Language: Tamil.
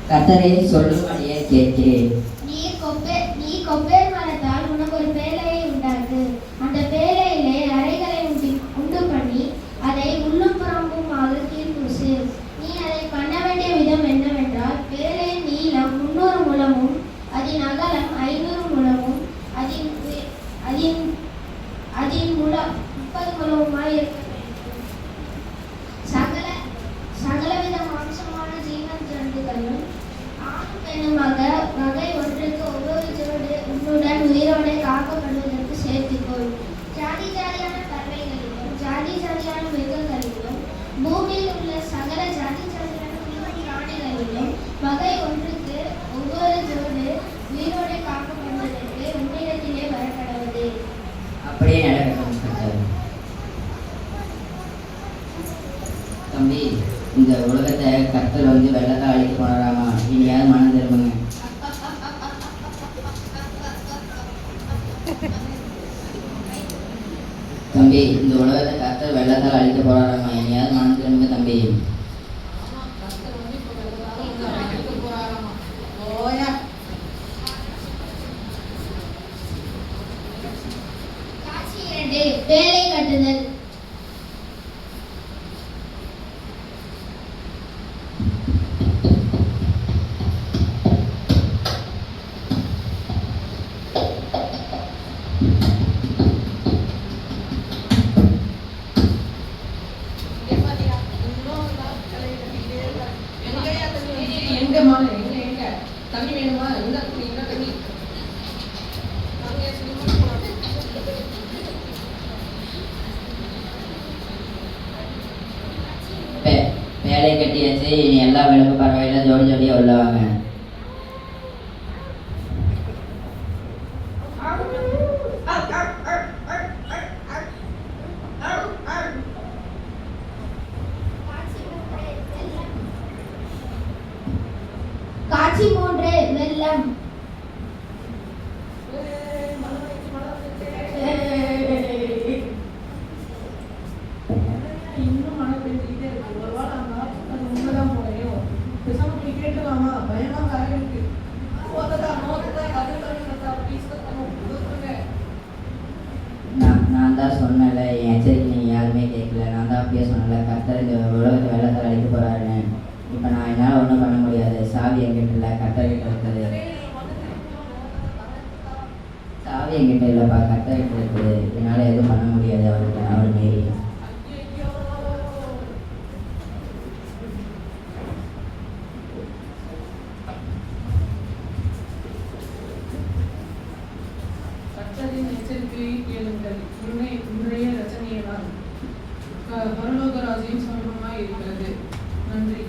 கர்த்தரே சொல்லும்படியே கேட்கிறேன். நீ கொப்பேர் மரத்தால் உனக்கு ஒரு பேழையை உண்டாக்கு. அந்த பேழையிலே அறைகளை உண்டு பண்ணி அதை உள்ளும் புறம்புமாக கீழ்பூசு. நீ அதை பண்ண வேண்டிய விதம் என்னவென்றால், பேழையின் நீளம் 300 முழமும் அதன் அகலம் 500 முழமும் அதன் முழம் 30 முழமுமாய் இருக்க வேண்டும். சகலவித மாம்சமான ஜீவன் ஜந்துக்களும் ஆணும் பெண்ணுமாக வகை ஒன்றுக்கு ஒவ்வொரு ஜோடு உன்னுடன் உயிரோடு காக்கப்படுவதற்கு சேர்த்துக்கொள். ஜாதி ஜாதியான பறவைகளிலும் ஜாதி ஜாதியான மிருகங்களிலும் பூமியில் உள்ள சகல ஜாதி ஜாதியான பிராணிகளிலும் வகை ஒன்றுக்கு ஒவ்வொரு ஜோடு உயிரோடு காக்கப்படுவதற்கு உன்னிடத்திலே வரக்கடவுது. அப்படியே நடக்கட்டும் கர்த்தர். தம்பி, இந்த உலகத்தை கர்த்தர் வெள்ளத்தை அழிக்க போறாராமா? இனியாவது மனம் திரும்புங்க. தம்பி, இந்த உலகத்தை கர்த்தர் வெள்ளத்தால் அழிக்க போறாராமா? இனியாவது மனம் திரும்புங்க தம்பி. பேழை கட்டுதல். தண்ணி வேணுமா? இந்த தண்ணி பேழை கட்டியாச்சு. இனி எல்லா விளக்கு பறவையில ஜோடி ஜோடியா உள்ளவாங்க. காட்சி 3 வெள்ளம். இன்னும் மழை பெஞ்சுக்கிட்டே இருக்கு. ஒரு வாரம் அது உண்மைதான் போலையும் பேசாம போய் கேட்டுலாமா? பயமா வேற இருக்கு. நான் தான் சொன்னல, என் எச்சரிக்கை நீங்கள் யாருமே கேட்கல. நான் தான் அப்படியே சொன்னல, கர்த்தர் இந்த உலகத்தை வெள்ளத்தால் அழிக்க போறாருன்னு. இப்போ நான் என்னால் ஒன்றும் பண்ண முடியாது. சாவி என்கிட்ட இல்லை, கர்த்தர்கிட்ட இருக்குது. சாவி என்கிட்ட இல்லைப்பா, கர்த்தர்கிட்ட இருக்குது. என்னால் எதுவும் பண்ண முடியாது அவர்கிட்ட, அவர் மீறி. கர்த்தரின் எச்சரிக்கையை கேளுங்கள். இன்றைய ரச்சனையினால் பரலோக ராஜ்யம் சமீபமாய் இருக்கிறது. நன்றி.